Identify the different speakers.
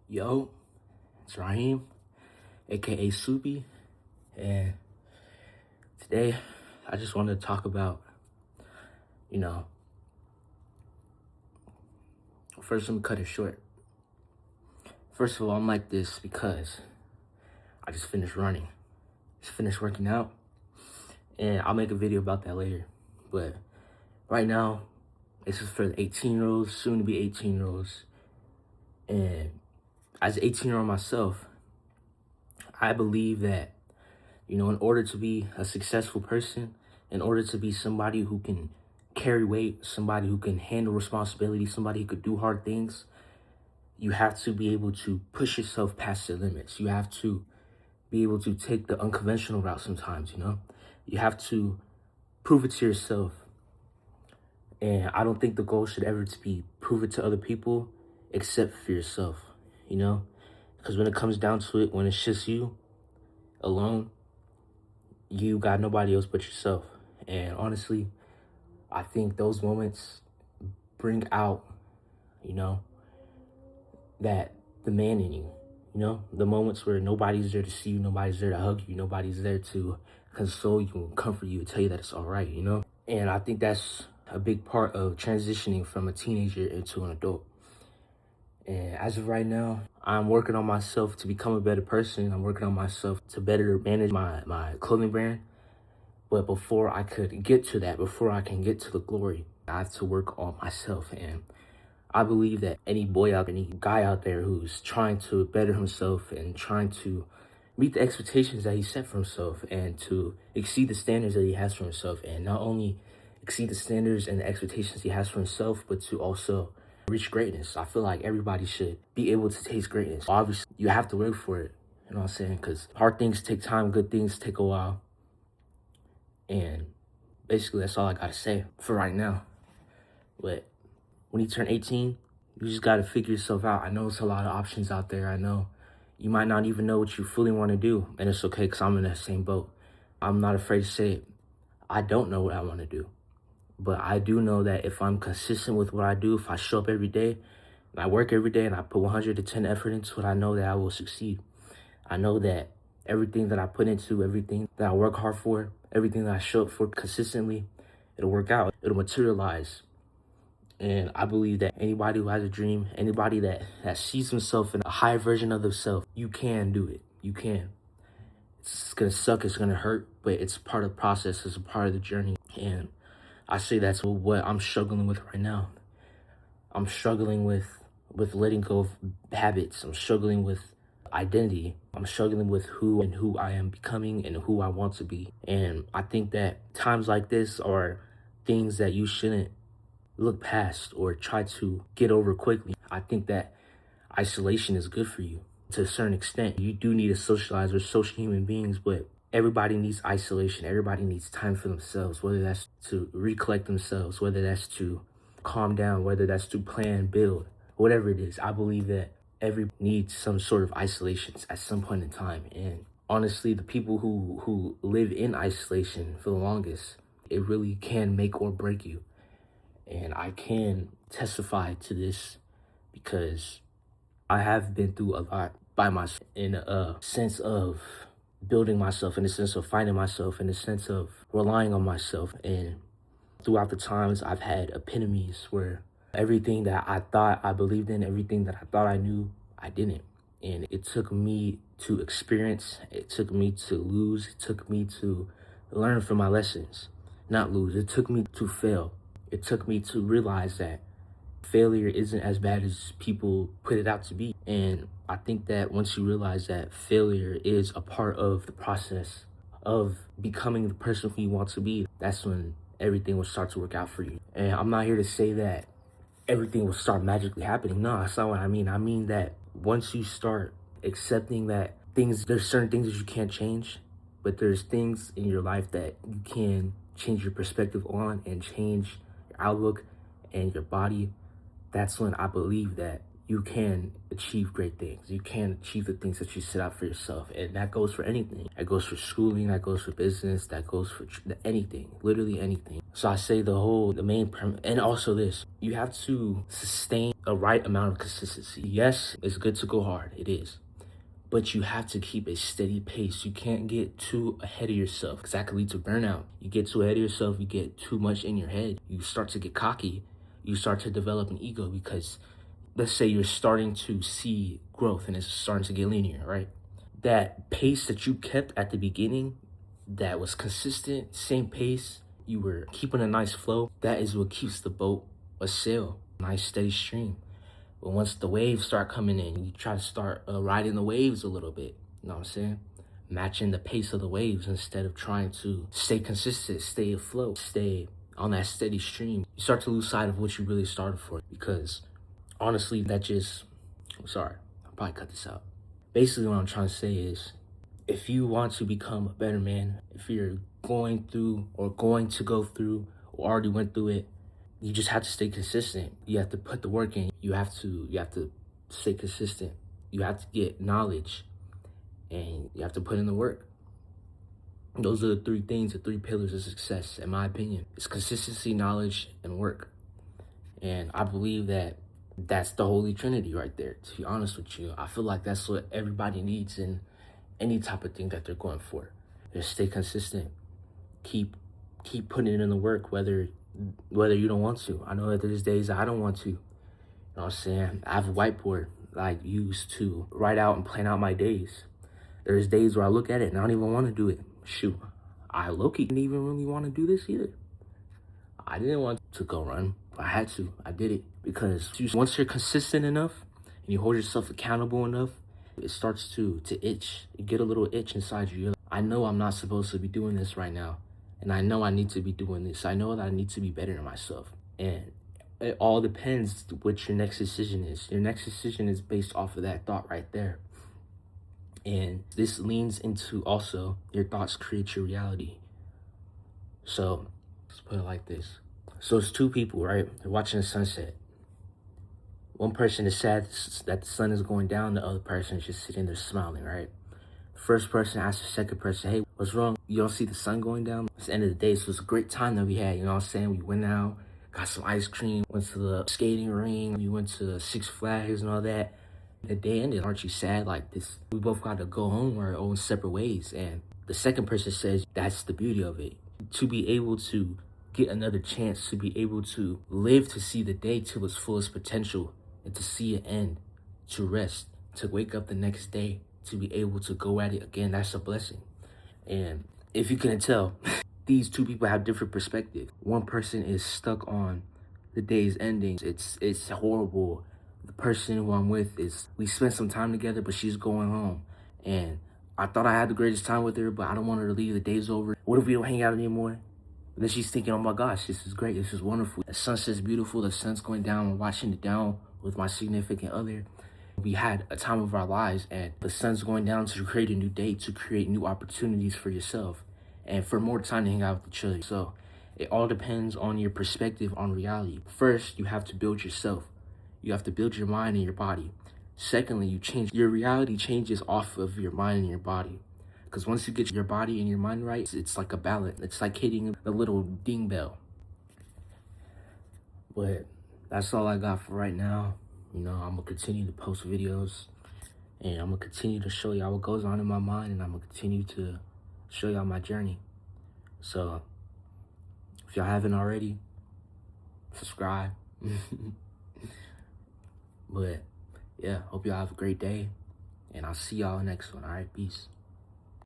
Speaker 1: Yo, it's Raheem, aka Soupy, and today I just wanted to talk about, you know, first let me cut it short. First of all, I'm like this because I just finished running, just finished working out, and I'll make a video about that later. But right now, this is for the 18-year-olds, soon to be 18-year-olds, and as an 18-year-old myself, I believe that, in order to be a successful person, in order to be somebody who can carry weight, somebody who can handle responsibility, somebody who could do hard things, you have to be able to push yourself past the limits. You have to be able to take the unconventional route sometimes, You have to prove it to yourself. And I don't think the goal should ever to be prove it to other people except for yourself, Because when it comes down to it, when it's just you alone, you got nobody else but yourself. And honestly, I think those moments bring out, that the man in you, the moments where nobody's there to see you, nobody's there to hug you, nobody's there to console you and comfort you and tell you that it's all right, And I think that's a big part of transitioning from a teenager into an adult. And as of right now, I'm working on myself to become a better person. I'm working on myself to better manage my clothing brand. But before I could get to that, before I can get to the glory, I have to work on myself. And I believe that any guy out there who's trying to better himself and trying to meet the expectations that he set for himself and to exceed the standards that he has for himself, and not only exceed the standards and the expectations he has for himself, but to also reach greatness. I feel like everybody should be able to taste greatness. Obviously, you have to work for it, you know what I'm saying? Because hard things take time, good things take a while. And basically, that's all I gotta say for right now. But when you turn 18, you just gotta figure yourself out. I know it's a lot of options out there. I know you might not even know what you fully want to do, and it's okay because I'm in that same boat. I'm not afraid to say it. I don't know what I want to do, but I do know that if I'm consistent with what I do, if I show up every day, and I work every day, and I put 110 effort into it, I know that I will succeed. I know that everything that I put into, everything that I work hard for, everything that I show up for consistently, it'll work out. It'll materialize. And I believe that anybody who has a dream, anybody that sees himself in a higher version of themselves, you can do it. You can. It's going to suck. It's going to hurt. But it's part of the process. It's a part of the journey. And I say that's what I'm struggling with right now. I'm struggling with letting go of habits. I'm struggling with identity. I'm struggling with who I am becoming and who I want to be. And I think that times like this are things that you shouldn't look past or try to get over quickly. I think that isolation is good for you to a certain extent. You do need to socialize with social human beings, but everybody needs isolation. Everybody needs time for themselves, whether that's to recollect themselves, whether that's to calm down, whether that's to plan, build, whatever it is. I believe that everybody needs some sort of isolations at some point in time. And honestly, the people who live in isolation for the longest, it really can make or break you. And I can testify to this because I have been through a lot by myself, in a sense of building myself, in a sense of finding myself, in a sense of relying on myself. And throughout the times, I've had epitomes where everything that I thought I believed in, everything that I thought I knew, I didn't. And it took me to experience, it took me to lose, it took me to learn from my lessons. Not lose, it took me to fail. It took me to realize that failure isn't as bad as people put it out to be. And I think that once you realize that failure is a part of the process of becoming the person who you want to be, that's when everything will start to work out for you. And I'm not here to say that everything will start magically happening. No, that's not what I mean. I mean that once you start accepting that there's certain things that you can't change, but there's things in your life that you can change your perspective on and change outlook and your body, that's when I believe that you can achieve great things. You can achieve the things that you set out for yourself. And that goes for anything. That goes for schooling, that goes for business, that goes for anything, literally anything. So I say the main and also this, you have to sustain a right amount of consistency. Yes, it's good to go hard, it is. But you have to keep a steady pace. You can't get too ahead of yourself, because that can lead to burnout. You get too ahead of yourself, you get too much in your head. You start to get cocky. You start to develop an ego because let's say you're starting to see growth and it's starting to get linear, right? That pace that you kept at the beginning, that was consistent, same pace, you were keeping a nice flow, that is what keeps the boat a sail, nice steady stream. But once the waves start coming in, you try to start riding the waves a little bit, you know what I'm saying? Matching the pace of the waves instead of trying to stay consistent, stay afloat, stay on that steady stream. You start to lose sight of what you really started for, because honestly, I'm sorry, I'll probably cut this out. Basically what I'm trying to say is, if you want to become a better man, if you're going through or going to go through or already went through it, you just have to stay consistent. You have to put the work in. You have to stay consistent. You have to get knowledge and you have to put in the work. Those are the three things, the three pillars of success, in my opinion. It's consistency, knowledge, and work. And I believe that that's the holy trinity right there, to be honest with you. I feel like that's what everybody needs in any type of thing that they're going for. Just stay consistent. Keep putting in the work, whether you don't want to. I know that there's days I don't want to. You know what I'm saying? I have a whiteboard that I use to write out and plan out my days. There's days where I look at it and I don't even want to do it. Shoot, I low-key didn't even really want to do this either. I didn't want to go run, but I had to. I did it because once you're consistent enough and you hold yourself accountable enough, it starts to itch. You get a little itch inside you. You're like, I know I'm not supposed to be doing this right now. And I know I need to be doing this. I know that I need to be better than myself. And it all depends what your next decision is. Your next decision is based off of that thought right there. And this leans into also your thoughts create your reality. So let's put it like this. So it's two people, right? They're watching the sunset. One person is sad that the sun is going down. The other person is just sitting there smiling, right? First person asks the second person, hey, what's wrong? You don't see the sun going down? It's the end of the day, so it's a great time that we had, you know what I'm saying? We went out, got some ice cream, went to the skating ring, we went to Six Flags and all that. The day ended, aren't you sad? Like this, we both got to go home our own separate ways. And the second person says, that's the beauty of it. To be able to get another chance, to be able to live to see the day to its fullest potential and to see it end, to rest, to wake up the next day, to be able to go at it again, that's a blessing. And if you couldn't tell, these two people have different perspectives. One person is stuck on the day's ending. It's horrible. The person who I'm with we spent some time together, but she's going home. And I thought I had the greatest time with her, but I don't want her to leave. The day's over. What if we don't hang out anymore? And then she's thinking, oh my gosh, this is great. This is wonderful. The sunset's beautiful. The sun's going down. I'm watching it down with my significant other. We had a time of our lives, and the sun's going down to create a new day, to create new opportunities for yourself, and for more time to hang out with each other. So it all depends on your perspective on reality. First, you have to build yourself. You have to build your mind and your body. Secondly, your reality changes off of your mind and your body. Because once you get your body and your mind right, it's like a balance. It's like hitting a little ding bell. But that's all I got for right now. You know, I'm going to continue to post videos, and I'm going to continue to show y'all what goes on in my mind, and I'm going to continue to show y'all my journey. So, if y'all haven't already, subscribe. But, yeah, hope y'all have a great day, and I'll see y'all next one. All right, peace.